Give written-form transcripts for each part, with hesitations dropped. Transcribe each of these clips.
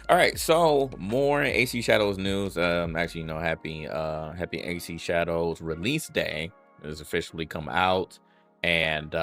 All right, so more AC Shadows news. Actually, happy AC Shadows release day has officially come out, and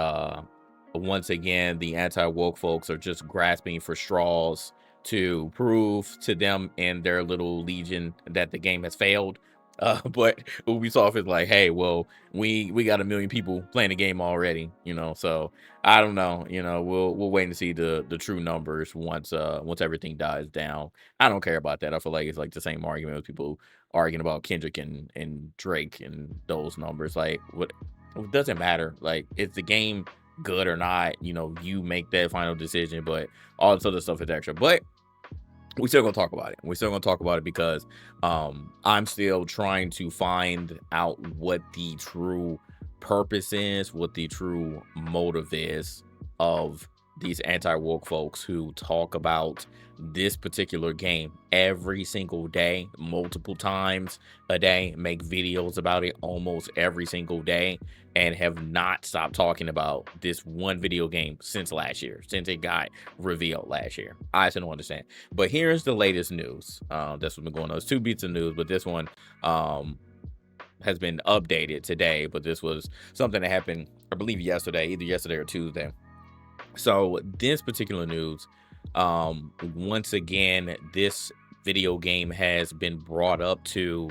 once again, the anti-woke folks are just grasping for straws to prove to them and their little legion that the game has failed. But Ubisoft is like, hey, well, we got a million people playing the game already, so I don't know. We'll wait and see the true numbers once everything dies down. I don't care about that. I feel like it's like the same argument with people arguing about Kendrick and Drake and those numbers. Like, what? It doesn't matter. Like, is the game good or not? You make that final decision. But all this other stuff is extra. But we still gonna talk about it. We're still gonna talk about it because I'm still trying to find out what the true purpose is, what the true motive is of these anti-woke folks who talk about this particular game every single day, multiple times a day, make videos about it almost every single day, and have not stopped talking about this one video game since last year, since it got revealed last year. I still don't understand. But here's the latest news. That's what's been going on. It's two beats of news, but this one has been updated today. But this was something that happened, I believe, yesterday, either yesterday or Tuesday. So this particular news, once again, this video game has been brought up to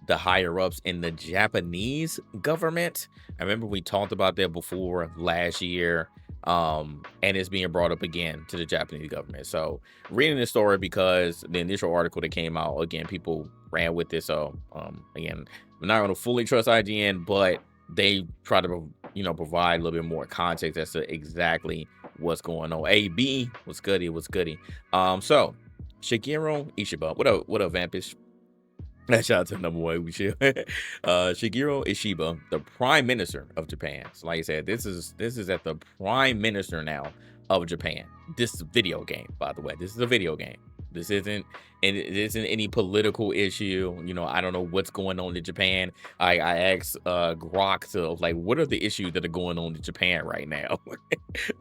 the higher ups in the Japanese government. I remember we talked about that before last year. And it's being brought up again to the Japanese government. So reading this story because the initial article that came out, again, people ran with this. So again, we're not going to fully trust IGN, but they try to provide a little bit more context as to exactly what's going on. AB was goody, was goody. So Shigeru Ishiba, what up, Vampish? Shout out to number one, we should. Shigeru Ishiba, the Prime Minister of Japan. So, like I said, this is at the Prime Minister now of Japan. This is a video game, by the way. This is a video game. This isn't, and it isn't any political issue. I don't know what's going on in Japan. I asked Grok to like, what are the issues that are going on in Japan right now?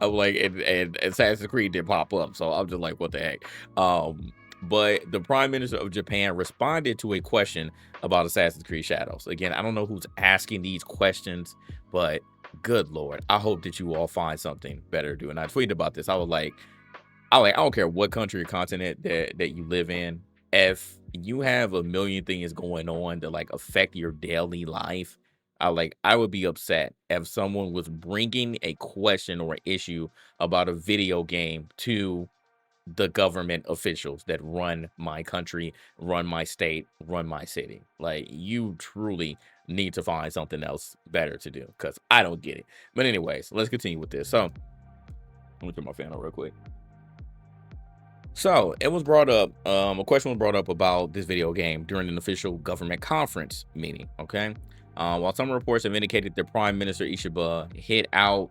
I'm like, and Assassin's Creed did pop up, so I'm just like, what the heck? But the Prime Minister of Japan responded to a question about Assassin's Creed Shadows. Again, I don't know who's asking these questions, but good Lord, I hope that you all find something better to do. And I tweeted about this. I don't care what country or continent that you live in. If you have a million things going on that like affect your daily life, I would be upset if someone was bringing a question or issue about a video game to the government officials that run my country, run my state, run my city. Like, you truly need to find something else better to do because I don't get it. But anyways, let's continue with this. So let me turn my fan on real quick. So it was brought up, a question was brought up about this video game during an official government conference meeting. Okay. While some reports have indicated that Prime Minister Ishiba hit out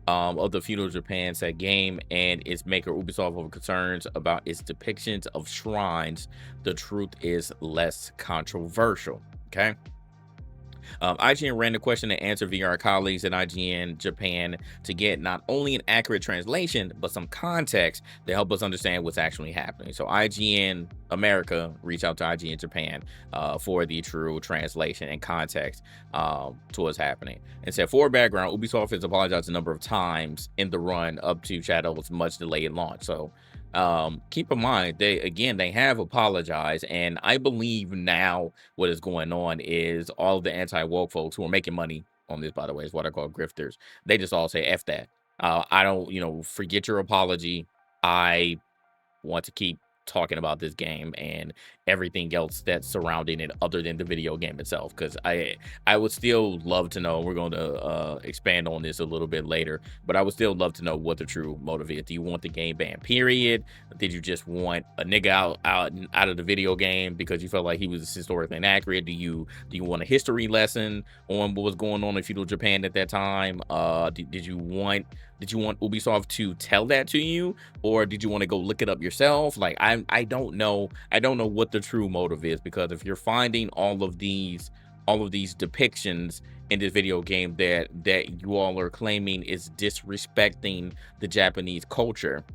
of the feudal Japan said game and its maker Ubisoft over concerns about its depictions of shrines, the truth is less controversial. Okay. IGN ran the question and answer via our colleagues at IGN Japan to get not only an accurate translation, but some context to help us understand what's actually happening. So IGN America reached out to IGN Japan for the true translation and context to what's happening. And said, for background, Ubisoft has apologized a number of times in the run up to Shadow's much delayed launch. So keep in mind, they have apologized, and I believe now what is going on is all of the anti-woke folks who are making money on this, by the way, is what I call grifters. They just all say F that. I don't, forget your apology. I want to keep talking about this game and everything else that's surrounding it other than the video game itself, because I would still love to know. We're going to expand on this a little bit later, but I would still love to know what the true motive is. Do you want the game banned, period? Did you just want a nigga out of the video game because you felt like he was historically inaccurate? Do you want a history lesson on what was going on in feudal Japan at that time? Did you want Ubisoft to tell that to you, or did you want to go look it up yourself? Like, I don't know. I don't know what the true motive is, because if you're finding all of these depictions in this video game that you all are claiming is disrespecting the Japanese culture,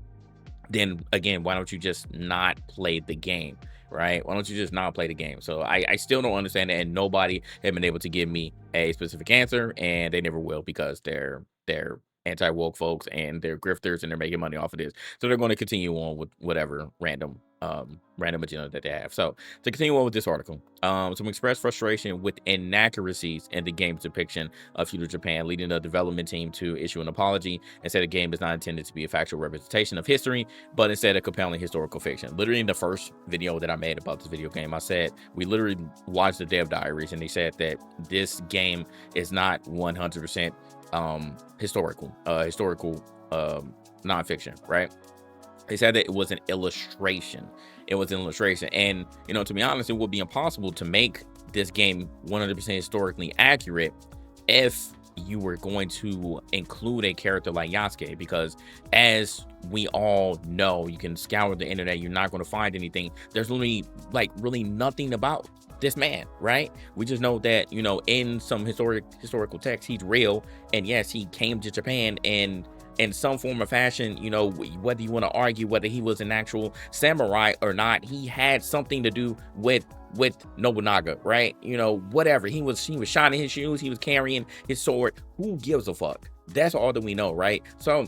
then again, why don't you just not play the game, right? Why don't you just not play the game? So I still don't understand it, and nobody have been able to give me a specific answer, and they never will because they're anti-woke folks and they're grifters and they're making money off of this. So they're going to continue on with whatever random agenda that they have. So to continue on with this article, some expressed frustration with inaccuracies in the game's depiction of feudal Japan, leading the development team to issue an apology and said the game is not intended to be a factual representation of history, but instead a compelling historical fiction. Literally in the first video that I made about this video game, I said we literally watched the dev diaries and they said that this game is not 100% historical nonfiction, right? They said that it was an illustration. It was an illustration. And, you know, to be honest, it would be impossible to make this game 100% historically accurate if you were going to include a character like Yasuke, because as we all know, you can scour the internet, you're not going to find anything. There's really nothing about this man, right? We just know that, you know, in some historical text, he's real. And yes, he came to Japan and in some form or fashion, you know, whether you want to argue whether he was an actual samurai or not, he had something to do with Nobunaga, right? You know, whatever. He was shining his shoes, he was carrying his sword. Who gives a fuck? That's all that we know, right? So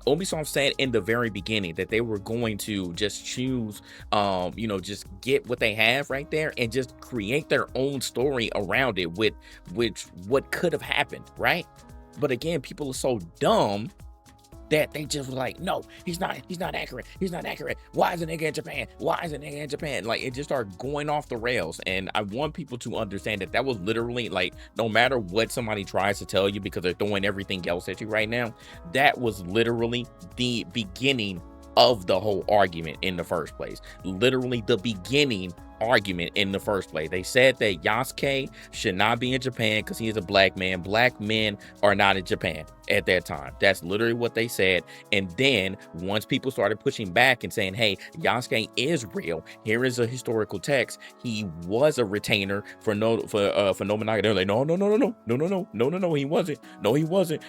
Ubisoft said in the very beginning that they were going to just choose, you know, just get what they have right there and just create their own story around it with what could have happened, right? But again, people are so dumb that they just were like, no, he's not accurate. He's not accurate. Why is a nigga in Japan? Why is a nigga in Japan? Like, it just started going off the rails. And I want people to understand that that was literally like, no matter what somebody tries to tell you because they're throwing everything else at you right now, that was literally the beginning of the whole argument in the first place. Literally the beginning argument in the first place. They said that Yasuke should not be in Japan because he is a black man. Black men are not in Japan at that time. That's literally what they said. And then once people started pushing back and saying, hey, Yasuke is real, here is a historical text, he was a retainer for Nobunaga. They're like, no, he wasn't. No, he wasn't.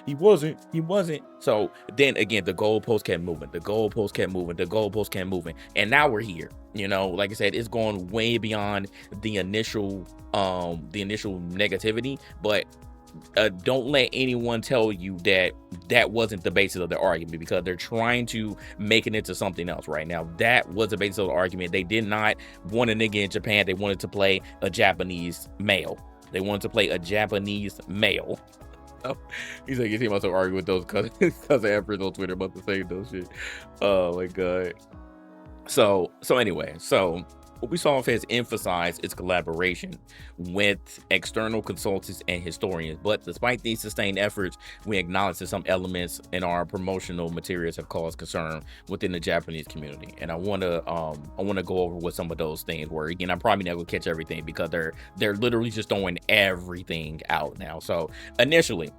So then again, the goalpost kept moving. And now we're here. You know, like I said, it's going way beyond the initial negativity, but don't let anyone tell you that that wasn't the basis of the argument, because they're trying to make it into something else right now. That was the basis of the argument. They did not want a nigga in Japan. They wanted to play a Japanese male. Oh, he's like, you see myself argue with those cousin efforts on Twitter about the same those shit. Oh my god. So anyway, Ubisoft has emphasized its collaboration with external consultants and historians, but despite these sustained efforts, we acknowledge that some elements in our promotional materials have caused concern within the Japanese community. And I want to go over what some of those things were. Again, I'm probably not gonna catch everything because they're literally just throwing everything out now. So initially,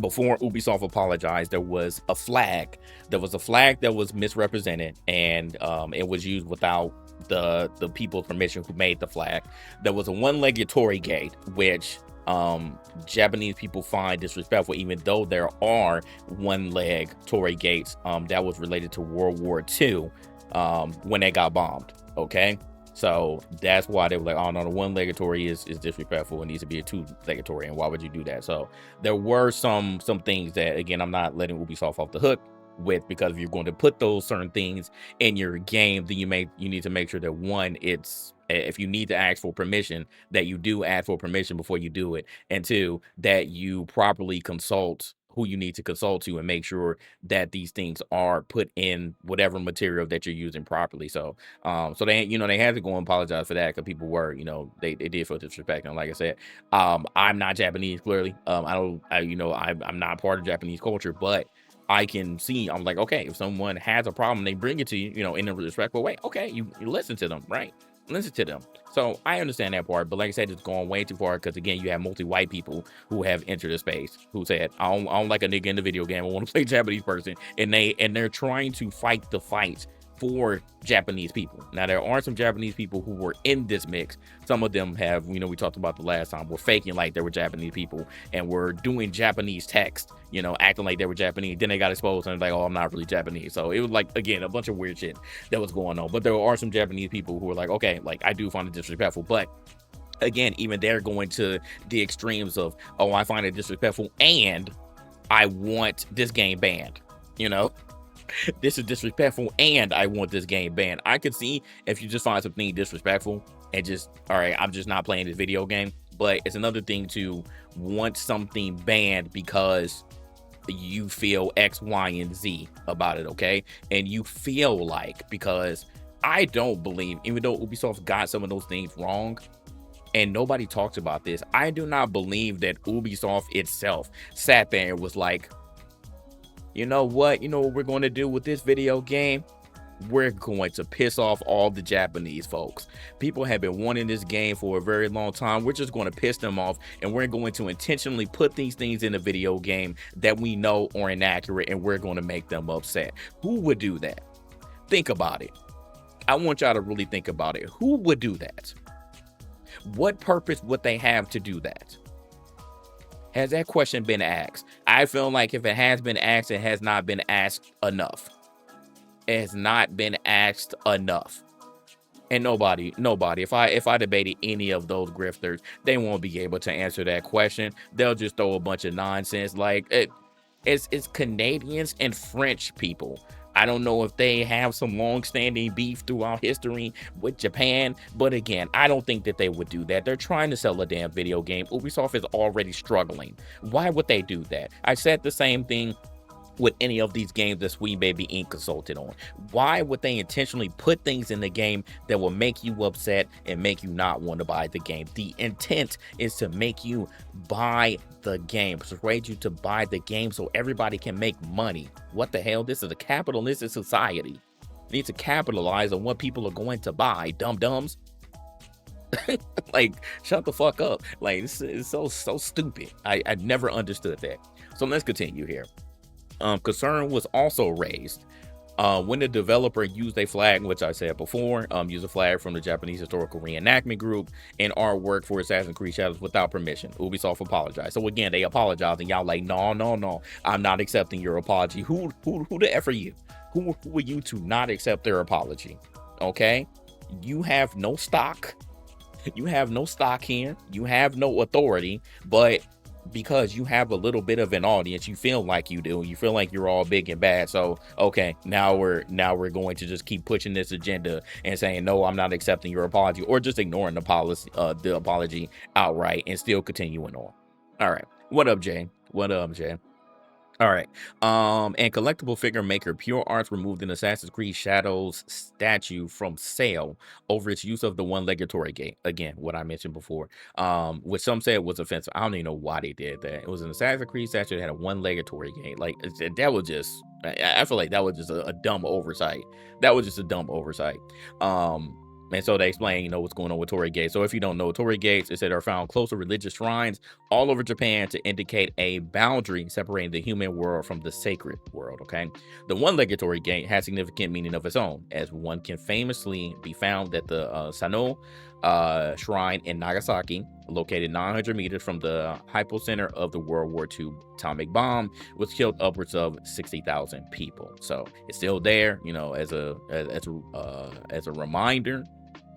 before Ubisoft apologized, there was a flag. There was a flag that was misrepresented, and it was used without the people's permission who made the flag. There was a one-legged Torii gate, which Japanese people find disrespectful, even though there are one-leg Torii gates that was related to World War II when they got bombed. Okay. So that's why they were like, oh no, the one-legged Torii is disrespectful. It needs to be a two-legged Torii. And why would you do that? So there were some things that, again, I'm not letting Ubisoft off the hook with, because if you're going to put those certain things in your game, then you need to make sure that, one, if you need to ask for permission, that you do ask for permission before you do it, and two, that you properly consult who you need to consult to and make sure that these things are put in whatever material that you're using properly. So they had to go and apologize for that, because people were, they did feel disrespect. And like I said, I'm not Japanese, clearly. I'm not part of Japanese culture, but I can see, I'm like, okay, if someone has a problem, they bring it to you, in a respectful way. Okay, you listen to them, right? Listen to them. So I understand that part, but like I said, it's going way too far, because again, you have multi-white people who have entered the space who said, I don't like a nigga in the video game. I want to play a Japanese person, and they're trying to fight the fight for Japanese people. Now, there are some Japanese people who were in this mix. Some of them have, we talked about the last time, were faking like they were Japanese people and were doing Japanese text, acting like they were Japanese. Then they got exposed and like, oh, I'm not really Japanese. So it was like, again, a bunch of weird shit that was going on. But there are some Japanese people who were like, okay, like I do find it disrespectful. But again, even they're going to the extremes of, oh, I find it disrespectful and I want this game banned. This is disrespectful and I want this game banned. I could see if you just find something disrespectful and just, all right, I'm just not playing this video game. But it's another thing to want something banned because you feel X, Y, and Z about it, okay? And you feel like, because I don't believe, even though Ubisoft got some of those things wrong, and nobody talks about this, I do not believe that Ubisoft itself sat there and was like, you know what we're going to do with this video game? We're going to piss off all the Japanese folks. People have been wanting this game for a very long time. We're just going to piss them off, and we're going to intentionally put these things in a video game that we know are inaccurate, and we're going to make them upset. Who would do that? Think about it. I want y'all to really think about it. Who would do that? What purpose would they have to do that? Has that question been asked? I feel like if it has been asked, it has not been asked enough. It has not been asked enough. And nobody, if I debated any of those grifters, they won't be able to answer that question. They'll just throw a bunch of nonsense. Like it's Canadians and French people. I don't know if they have some long-standing beef throughout history with Japan, but again, I don't think that they would do that. They're trying to sell a damn video game. Ubisoft is already struggling. Why would they do that? I said the same thing with any of these games that Sweet Baby Inc. consulted on. Why would they intentionally put things in the game that will make you upset and make you not want to buy the game? The intent is to make you buy the game, persuade you to buy the game so everybody can make money. What the hell? This is a capitalistic society. You need to capitalize on what people are going to buy, dum-dums. Like, shut the fuck up. Like, this is so stupid. I never understood that. So let's continue here. Concern was also raised when the developer used a flag, which I said before, used a flag from the Japanese Historical Reenactment Group and artwork for Assassin's Creed Shadows without permission. Ubisoft apologized. So again, they apologized, and y'all like, no, I'm not accepting your apology. Who the F are you? Who are you to not accept their apology? Okay, you have no stock. You have no stock here. You have no authority, but because you have a little bit of an audience, you feel like you do. You feel like you're all big and bad. So okay, now we're going to just keep pushing this agenda and saying, no, I'm not accepting your apology, or just ignoring the apology outright and still continuing on. All right. What up, Jay? All right. And collectible figure maker Pure Arts removed an Assassin's Creed Shadows statue from sale over its use of the one-legged Torii gate. Again, what I mentioned before, which some said was offensive. I don't even know why they did that. It was an Assassin's Creed statue that had a one-legged Torii gate. Like, that was just, I feel like that was just a dumb oversight. And so they explain, what's going on with Torii gates. So if you don't know, Torii gates, it said, are found close to religious shrines all over Japan to indicate a boundary separating the human world from the sacred world, okay? The one-legged Torii gate has significant meaning of its own, as one can famously be found at the Sano shrine in Nagasaki, located 900 meters from the hypocenter of the World War II atomic bomb, which killed upwards of 60,000 people. So it's still there, as a reminder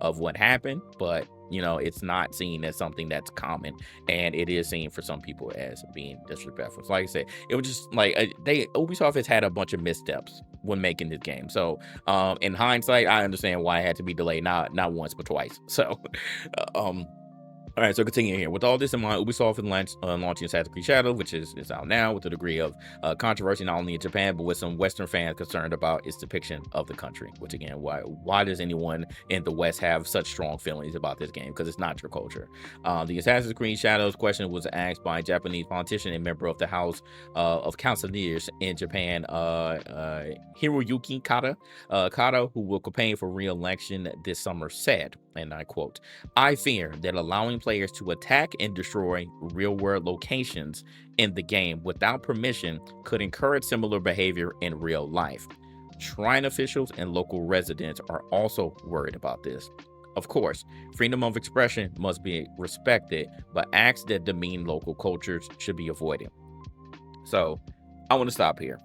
of what happened, but it's not seen as something that's common, and it is seen for some people as being disrespectful. So like I said, it was just like Ubisoft has had a bunch of missteps when making this game. So in hindsight, I understand why it had to be delayed, not once but twice. So all right, so continuing here. With all this in mind, Ubisoft is launching Assassin's Creed Shadows, which is out now, with a degree of controversy not only in Japan, but with some Western fans concerned about its depiction of the country. Which again, why does anyone in the West have such strong feelings about this game? Because it's not your culture. The Assassin's Creed Shadows question was asked by a Japanese politician and member of the House of Councilors in Japan, Hiroyuki Kata. Kata, who will campaign for re-election this summer, said, and I quote, "I fear that allowing players to attack and destroy real-world locations in the game without permission could encourage similar behavior in real life. Shrine officials and local residents are also worried about this. Of course, freedom of expression must be respected, but acts that demean local cultures should be avoided. So, I want to stop here.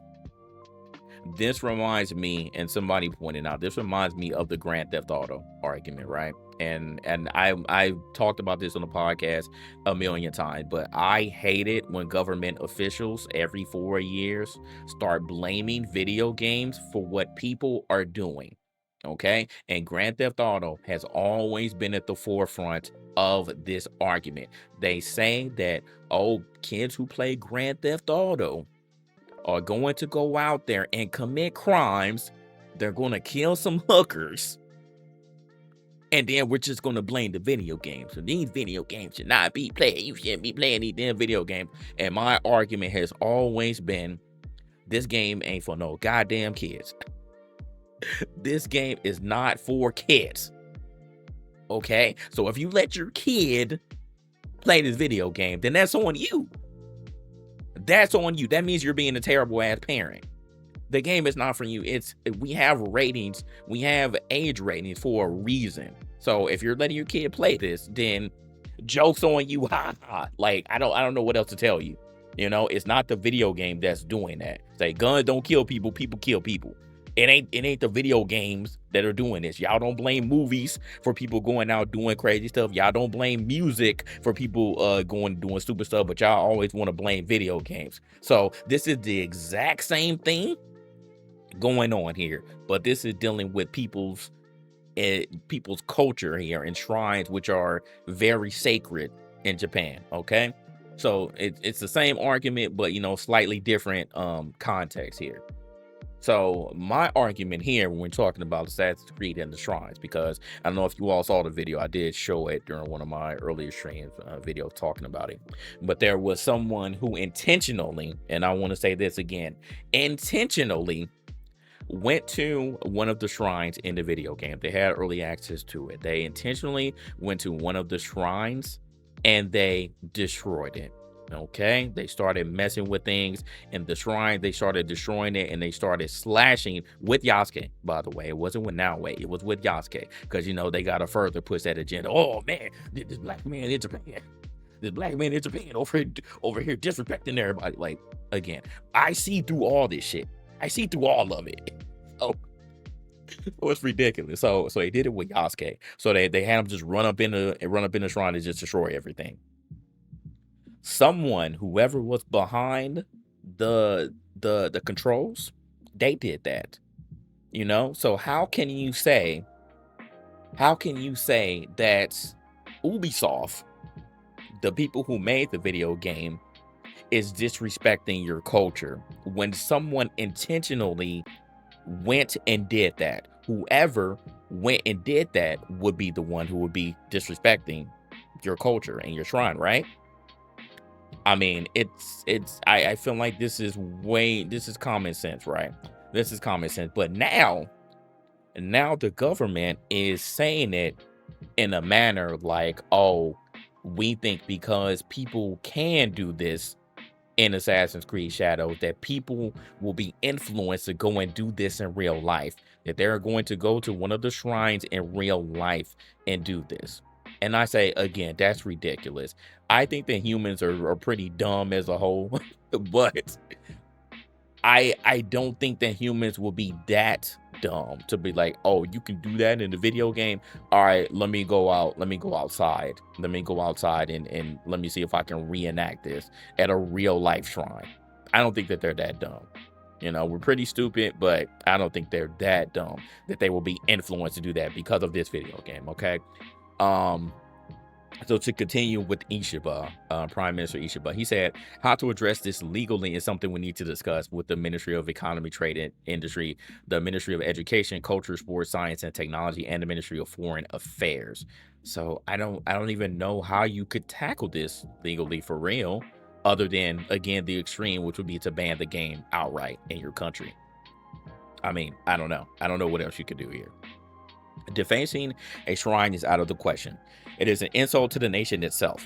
This reminds me, and somebody pointed out, this reminds me of the Grand Theft Auto argument, right? And I talked about this on the podcast a million times, but I hate it when government officials every 4 years start blaming video games for what people are doing. Okay, and Grand Theft Auto has always been at the forefront of this argument. They say that, oh, kids who play Grand Theft Auto are going to go out there and commit crimes. They're going to kill some hookers. And then we're just going to blame the video games. So these video games should not be played. You shouldn't be playing these damn video games. And my argument has always been, this game ain't for no goddamn kids. This game is not for kids. Okay? So if you let your kid play this video game, then that's on you. That's on you. That means you're being a terrible ass parent. The game is not for you. We have ratings. We have age ratings for a reason. So if you're letting your kid play this, then joke's on you. Ha ha. Like, I don't know what else to tell you. You know, it's not the video game that's doing that. Say guns don't kill people, people kill people. It ain't the video games that are doing this. Y'all don't blame movies for people going out doing crazy stuff. Y'all don't blame music for people doing stupid stuff, but y'all always want to blame video games. So this is the exact same thing going on here, but this is dealing with people's culture here and shrines, which are very sacred in Japan. Okay, so it's the same argument, but slightly different context here. So my argument here when we're talking about Assassin's Creed and the shrines, because I don't know if you all saw the video, I did show it during one of my earlier streams, videos talking about it, but there was someone who intentionally, and I want to say this again, intentionally went to one of the shrines in the video game. They had early access to it. They intentionally went to one of the shrines and they destroyed it. Okay, they started messing with things in the shrine. They started destroying it and they started slashing with Yasuke. By the way, it wasn't with Naoe, it was with Yasuke, because they gotta further push that agenda. Oh man, this black man in Japan, over here disrespecting everybody. Like, again, I see through all this shit. I see through all of it. So it's ridiculous. So they did it with Yasuke. So they had him just run up in the shrine and just destroy everything. Whoever was behind the controls, they did that. So how can you say that Ubisoft, the people who made the video game, is disrespecting your culture when someone intentionally went and did that? Whoever went and did that would be the one who would be disrespecting your culture and your shrine, right? I mean, I feel like this is common sense, right? This is common sense. But now the government is saying it in a manner like, oh, we think because people can do this in Assassin's Creed Shadows, that people will be influenced to go and do this in real life, that they're going to go to one of the shrines in real life and do this. And I say, again, that's ridiculous. I think that humans are pretty dumb as a whole, but I don't think that humans will be that dumb to be like, oh, you can do that in the video game. All right, let me go outside and let me see if I can reenact this at a real life shrine. I don't think that they're that dumb. We're pretty stupid, but I don't think they're that dumb that they will be influenced to do that because of this video game. Okay. So to continue with Ishiba, Prime Minister Ishiba, he said, how to address this legally is something we need to discuss with the Ministry of Economy, Trade and Industry, the Ministry of Education, Culture, Sports, Science and Technology, and the Ministry of Foreign Affairs. So I don't even know how you could tackle this legally for real, other than, again, the extreme, which would be to ban the game outright in your country. I mean, I don't know. I don't know what else you could do here. Defacing a shrine is out of the question. It is an insult to the nation itself.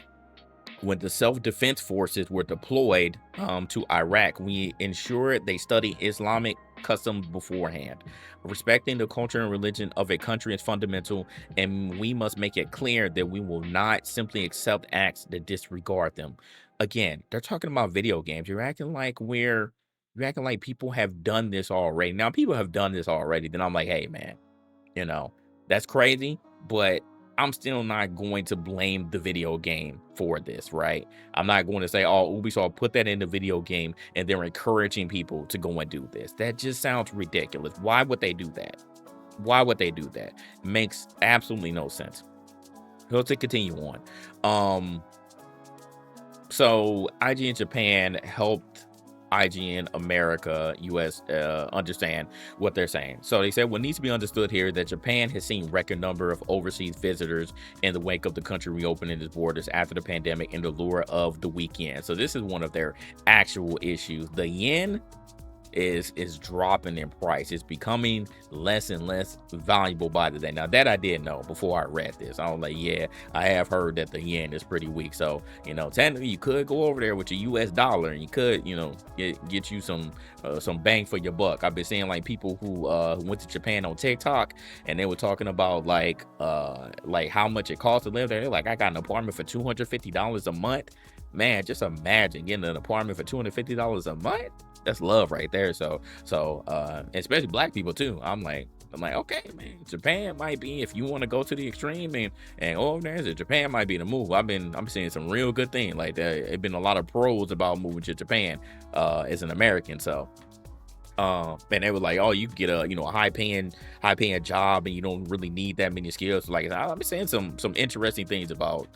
When the self-defense forces were deployed to Iraq, we ensured they study Islamic customs beforehand. Respecting the culture and religion of a country is fundamental, and we must make it clear that we will not simply accept acts that disregard them. Again, they're talking about video games. You're acting like people have done this already. Now, people have done this already. Then I'm like, hey, man, you know, that's crazy, but I'm still not going to blame the video game for this, right? I'm not going to say, oh, Ubisoft put that in the video game and they're encouraging people to go and do this. That just sounds ridiculous. Why would they do that? Why would they do that? Makes absolutely no sense. So to continue on. So IGN Japan helped IGN America US understand what they're saying. So they said what needs to be understood here that Japan has seen record number of overseas visitors in the wake of the country reopening its borders after the pandemic and the lure of the weekend. So this is one of their actual issues. The yen is dropping in price. It's becoming less and less valuable by the day. Now that I did know before I read this. I was like, yeah, I have heard that the yen is pretty weak. So, technically you could go over there with your US dollar and you could, get you some bang for your buck. I've been seeing like people who went to Japan on TikTok and they were talking about like how much it costs to live there. They're like, I got an apartment for $250 a month. Man, just imagine getting an apartment for $250 a month. That's love right there. So especially black people too. I'm like, okay, man, Japan might be, if you want to go to the extreme and go over there, Japan might be the move. I'm seeing some real good things. Like there have been a lot of pros about moving to Japan as an American. So and they were like, oh, you get a a high paying job and you don't really need that many skills. Like I've been saying some interesting things about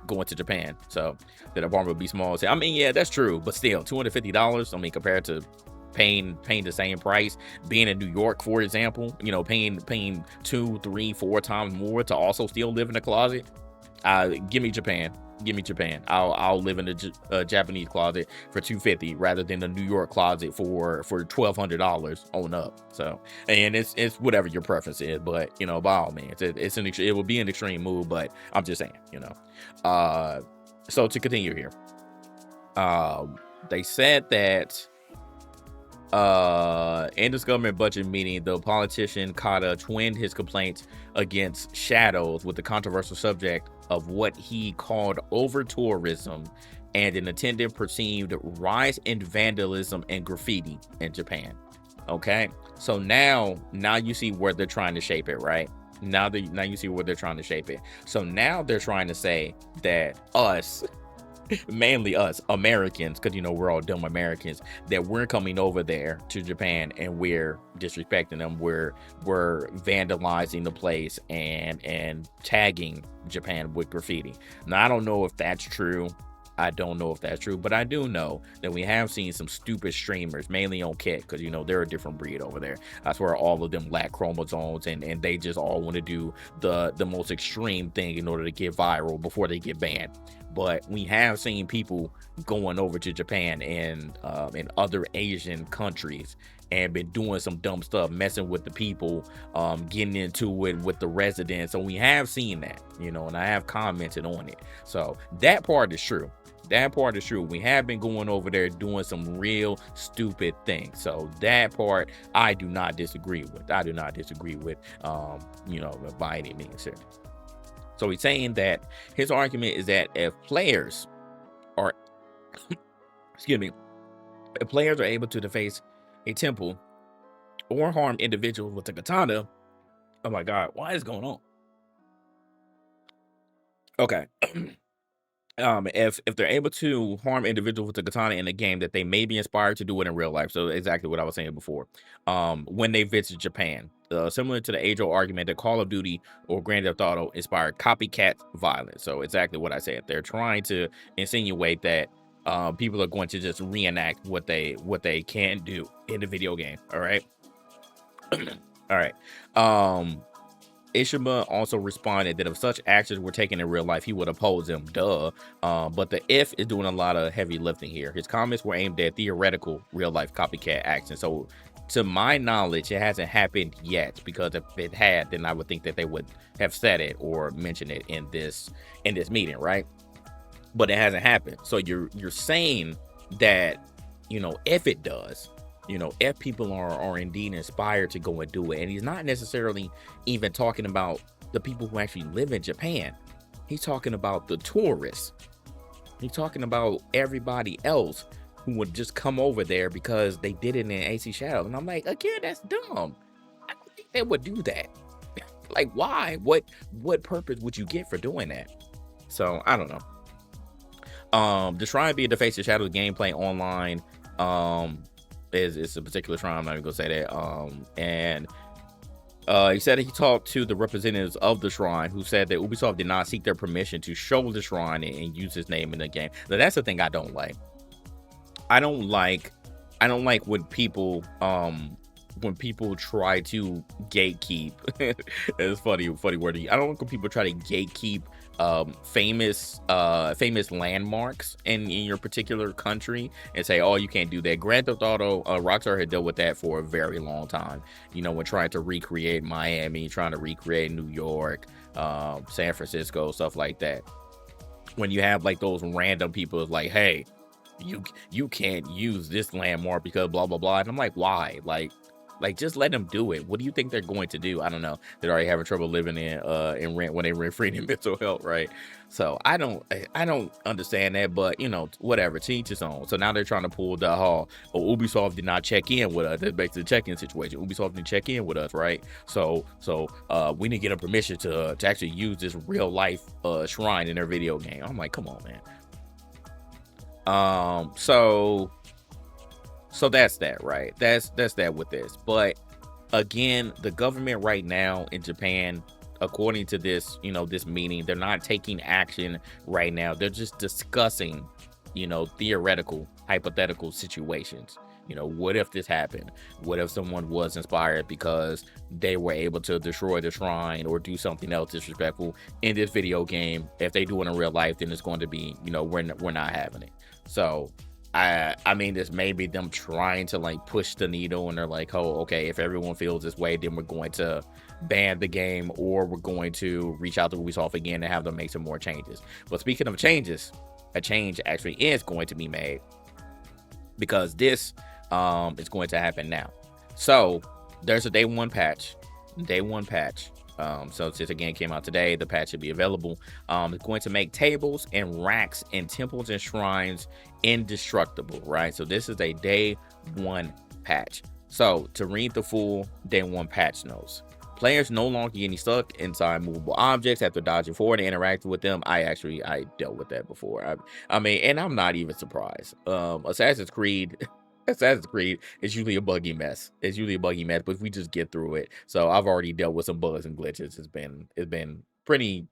going to Japan. So that apartment would be small. So, I mean, yeah, that's true, but still $250. I mean, compared to paying the same price, being in New York, for example, paying 2, 3, 4 times more to also still live in a closet. Give me Japan. I'll live in a Japanese closet for $250 rather than a New York closet for $1,200 on up. So, and it's whatever your preference is, but by all means, it will be an extreme move. But I'm just saying, So to continue here, they said that in this government budget meeting, the politician Kata twinned his complaints against Shadows with the controversial subject of what he called over tourism and an attendant perceived rise in vandalism and graffiti in Japan. Okay, so now you see where they're trying to shape it, right? Now you see where they're trying to shape it. So now they're trying to say that us, mainly us Americans, because we're all dumb Americans, that we're coming over there to Japan and we're disrespecting them, we're vandalizing the place and tagging Japan with graffiti. Now I don't know if that's true. But I do know that we have seen some stupid streamers, mainly on Kick, because they're a different breed over there. I swear all of them lack chromosomes and they just all want to do the most extreme thing in order to get viral before they get banned. But we have seen people going over to Japan and in other Asian countries and been doing some dumb stuff, messing with the people, getting into it with the residents. So we have seen that, and I have commented on it. So that part is true. We have been going over there doing some real stupid things. So that part I do not disagree with. By any means here. So he's saying that his argument is that if players are able to deface a temple or harm individuals with a katana, oh my god, what is going on? Okay. If they're able to harm individuals with a katana in a game, that they may be inspired to do it in real life. So exactly what I was saying before. When they visit Japan, similar to the age-old argument that Call of Duty or Grand Theft Auto inspired copycat violence. So exactly what I said. They're trying to insinuate that people are going to just reenact what they can do in the video game. All right. All right. Ishima also responded that if such actions were taken in real life, he would oppose them. Duh. But the if is doing a lot of heavy lifting here. His comments were aimed at theoretical real life copycat actions. So to my knowledge, it hasn't happened yet, because if it had, then I would think that they would have said it or mentioned it in this meeting, right? But it hasn't happened. So you're saying that, if it does, if people are indeed inspired to go and do it. And he's not necessarily even talking about the people who actually live in Japan. He's talking about the tourists. He's talking about everybody else who would just come over there because they did it in AC Shadow. And I'm like, again, that's dumb. I don't think they would do that. Like, why? What purpose would you get for doing that? So I don't know. The shrine being the Face of Shadows gameplay online is a particular shrine. I'm not even gonna say that. And he said he talked to the representatives of the shrine who said that Ubisoft did not seek their permission to show the shrine and use his name in the game. Now, that's the thing I don't like. I don't like when people try to gatekeep. It's funny wording. I don't like when people try to gatekeep famous landmarks in your particular country and say, oh, you can't do that. Grand Theft Auto, Rockstar had dealt with that for a very long time, when trying to recreate Miami, trying to recreate New York, San Francisco, stuff like that. When you have like those random people like, hey, you can't use this landmark because blah blah blah, and I'm like, why? Like just let them do it. What do you think they're going to do? I don't know. They're already having trouble living in rent when they rent free in mental health, right? So I don't understand that, but whatever, to each his own. So now they're trying to pull the Ubisoft did not check in with us. That's basically the check-in situation. Ubisoft didn't check in with us, right? So we didn't get a permission to actually use this real life shrine in their video game. I'm like, come on, man. So that's that, right? That's that with this. But again, the government right now in Japan, according to this, this meeting, they're not taking action right now. They're just discussing, theoretical, hypothetical situations. What if this happened? What if someone was inspired because they were able to destroy the shrine or do something else disrespectful in this video game? If they do it in real life, then it's going to be, we're not having it. So I mean, this may be them trying to like push the needle, and they're like, oh, okay, if everyone feels this way, then we're going to ban the game, or we're going to reach out to Ubisoft again and have them make some more changes. But speaking of changes, a change actually is going to be made, because this is going to happen now. So there's a day one patch. So since again came out today, the patch should be available. It's going to make tables and racks in temples and shrines indestructible, right? So this is a day one patch. So to read the full day one patch notes, players no longer getting stuck inside movable objects after dodging forward and interacting with them. I dealt with that before. I mean, and I'm not even surprised. Assassin's Creed is usually a buggy mess. It's usually a buggy mess, but if we just get through it. So I've already dealt with some bugs and glitches. It's been pretty,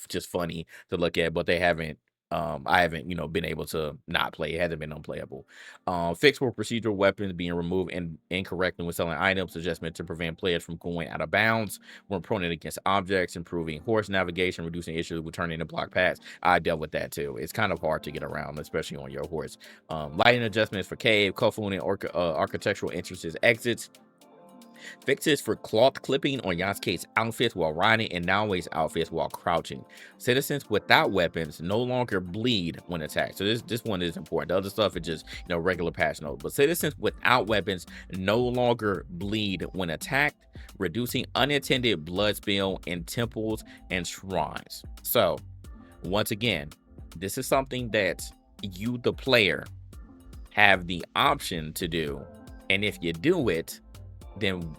just funny to look at, but they haven't, I haven't, been able to not play. It hasn't been unplayable. Fix for procedural weapons being removed incorrectly when selling items. Adjustment to prevent players from going out of bounds when proning against objects. Improving horse navigation, reducing issues with turning into block paths. I dealt with that too. It's kind of hard to get around, especially on your horse. Lighting adjustments for cave, Kofun, and architectural entrances, exits. Fixes for cloth clipping on Yasuke's outfits while riding and Naoe's outfits while crouching. Citizens without weapons no longer bleed when attacked. So this one is important. The other stuff is just regular patch notes. But citizens without weapons no longer bleed when attacked, reducing unintended blood spill in temples and shrines. So once again, this is something that you, the player, have the option to do. And if you do it, then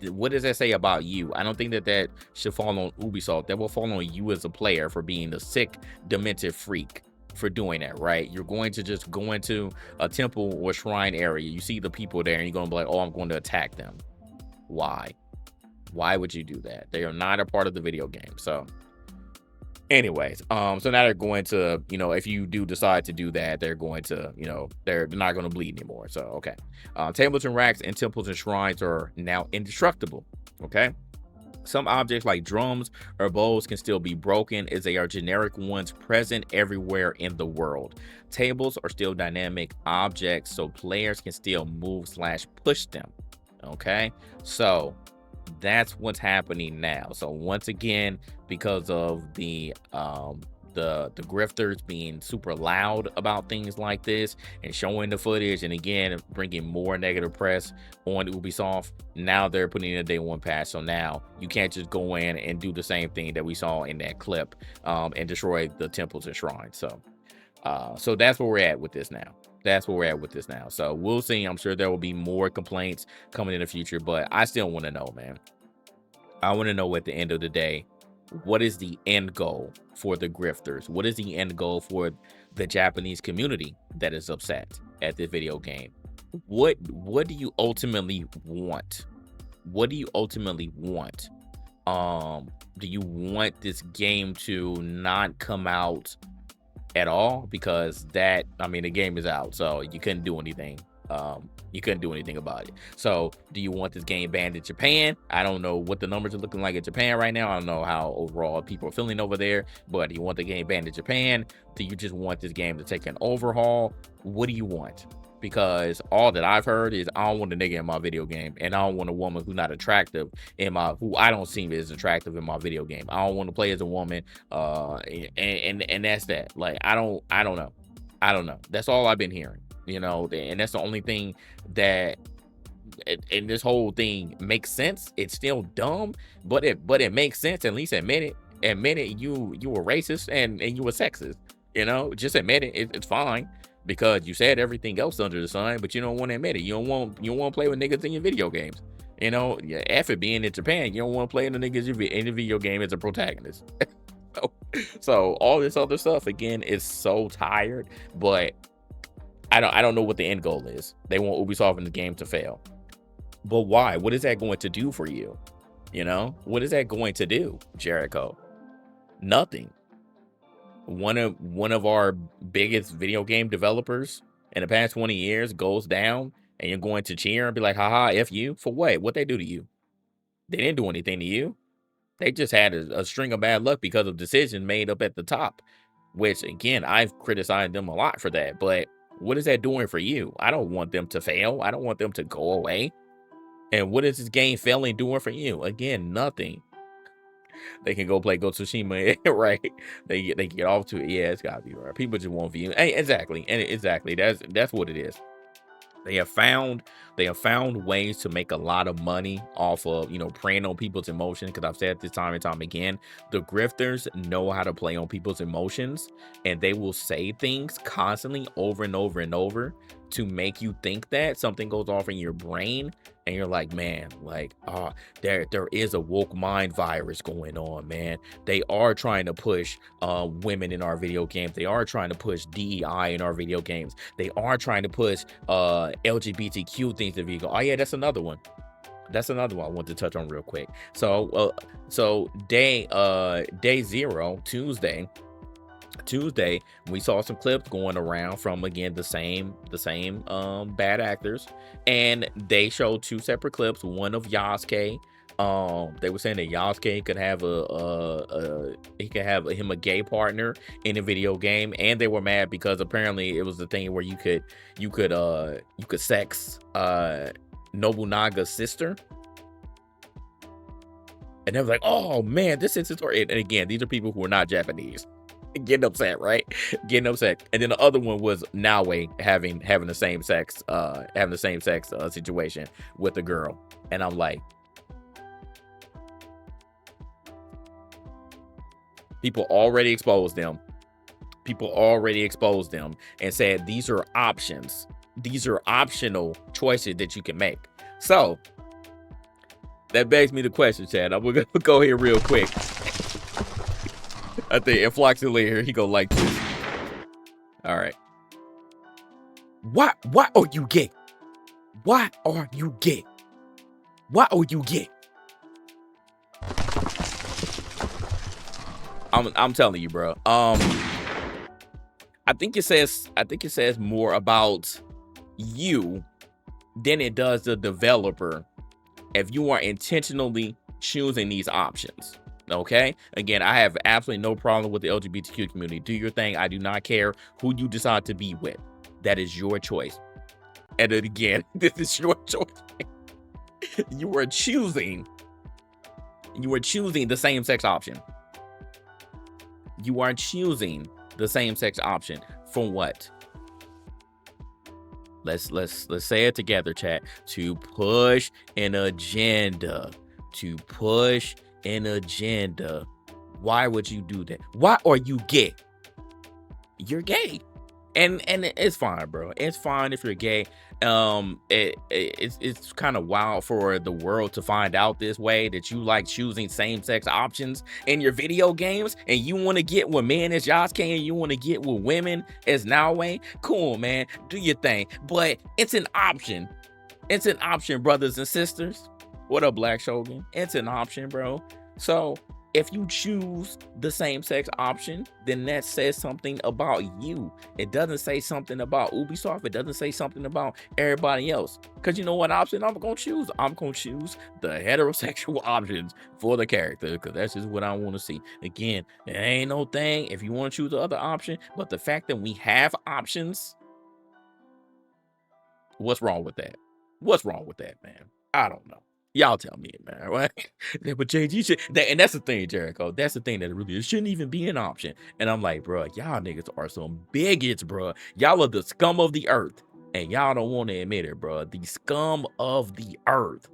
what does that say about you? I don't think that should fall on Ubisoft. That will fall on you as a player for being a sick, demented freak for doing that, right? You're going to just go into a temple or shrine area. You see the people there and you're going to be like, oh, I'm going to attack them. Why? Why would you do that? They are not a part of the video game. So anyways, so now they're going to, if you do decide to do that, they're going to, they're not going to bleed anymore. So, okay. Tables and racks in temples and shrines are now indestructible. Okay. Some objects like drums or bowls can still be broken, as they are generic ones present everywhere in the world. Tables are still dynamic objects, so players can still move/push them. Okay. So that's what's happening now. So once again, because of the the grifters being super loud about things like this and showing the footage, and again bringing more negative press on Ubisoft. Now they're putting in a day one patch, so now you can't just go in and do the same thing that we saw in that clip, and destroy the temples and shrines. So that's where we're at with this now. So we'll see. I'm sure there will be more complaints coming in the future, but I still want to know, man. I want to know at the end of the day, what is the end goal for the grifters? What is the end goal for the Japanese community that is upset at this video game? What do you ultimately want? What do you ultimately want? Do you want this game to not come out at all? Because that, I mean, the game is out, so you couldn't do anything. You couldn't do anything about it. So do you want this game banned in Japan? I don't know what the numbers are looking like in Japan right now. I don't know how overall people are feeling over there, but do you want the game banned in Japan? Do you just want this game to take an overhaul? What do you want? Because all that I've heard is I don't want a nigga in my video game, and I don't want a woman who's not attractive who I don't seem as attractive in my video game. I don't want to play as a woman, and that's that. Like, I don't know. That's all I've been hearing, and that's the only thing that, and this whole thing makes sense. It's still dumb, but it makes sense. At least admit it. You were racist and you were sexist. Just admit it. It's fine. Because you said everything else under the sun, but you don't want to admit it. You don't want to play with niggas in your video games. After being in Japan, you don't want to play in the niggas in the video game as a protagonist. So all this other stuff again is so tired, but I don't know what the end goal is. They want Ubisoft in the game to fail, but why? What is that going to do for you? What is that going to do, Jericho? Nothing. One of our biggest video game developers in the past 20 years goes down, and you're going to cheer and be like, haha, F you? For what? What they do to you? They didn't do anything to you. They just had a string of bad luck because of decisions made up at the top, which again, I've criticized them a lot for that. But what is that doing for you? I don't want them to fail. I don't want them to go away. And what is this game failing doing for you? Again, nothing. They can go play Ghost of Tsushima, right? They can get off to it. Yeah, it's gotta be right. People just won't view. Hey, exactly. That's what it is. They have found ways to make a lot of money off of, preying on people's emotions. Because I've said this time and time again, the grifters know how to play on people's emotions, and they will say things constantly over and over and over to make you think that something goes off in your brain, and you're like, man, like, there is a woke mind virus going on, man. They are trying to push women in our video games. They are trying to push DEI in our video games. They are trying to push LGBTQ things in video. Oh yeah, that's another one. I want to touch on real quick. So day 0, Tuesday, we saw some clips going around from, again, the same bad actors, and they showed 2 separate clips. One of Yasuke. They were saying that Yasuke could have a gay partner in a video game, and they were mad because apparently it was the thing where you could sex Nobunaga's sister. And they were like, oh man, this is story. And again, these are people who are not Japanese. Getting upset, right? And then the other one was Naue having the same sex situation with a girl. And I'm like, people already exposed them and said these are options. These are optional choices that you can make. So that begs me the question, Chad. I'm gonna go here real quick. I think if Floxy here, he gonna like this. All right. Why are you gay? Why are you gay? I'm telling you, bro. I think it says more about you than it does the developer if you are intentionally choosing these options. Okay, again, I have absolutely no problem with the LGBTQ community. Do your thing. I do not care who you decide to be with. That is your choice. And then again, this is your choice. You are choosing the same sex option. You are choosing the same-sex option for what? Let's say it together, chat. To push an agenda. To push an agenda. Why would you do that? Why are you gay? You're gay. And it's fine, bro. It's fine if you're gay. It's kind of wild for the world to find out this way, that you like choosing same-sex options in your video games, and you want to get with men as Yasuke, and you want to get with women as Naoe. Cool, man. Do your thing. But it's an option. It's an option, brothers and sisters. What up, Black Shogun? It's an option, bro. So if you choose the same-sex option, then that says something about you. It doesn't say something about Ubisoft. It doesn't say something about everybody else. Because you know what option I'm going to choose? I'm going to choose the heterosexual options for the character, because that's just what I want to see. Again, it ain't no thing if you want to choose the other option, but the fact that we have options, what's wrong with that? What's wrong with that, man? I don't know. Y'all tell me, man. Right? But JG should, and that's the thing, Jericho. That's the thing that it shouldn't even be an option. And I'm like, bro, y'all niggas are some bigots, bro. Y'all are the scum of the earth, and y'all don't want to admit it, bro. The scum of the earth.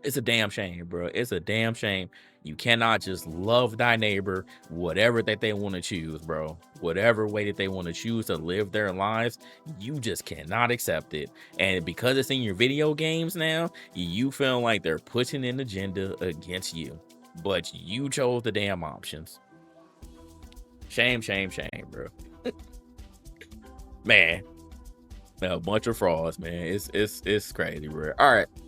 It's a damn shame, bro. It's a damn shame. You cannot just love thy neighbor, whatever that they want to choose, bro. Whatever way that they want to choose to live their lives, you just cannot accept it. And because it's in your video games now, you feel like they're pushing an agenda against you. But you chose the damn options. Shame, shame, shame, bro. Man, a bunch of frauds, man. It's crazy, bro. All right.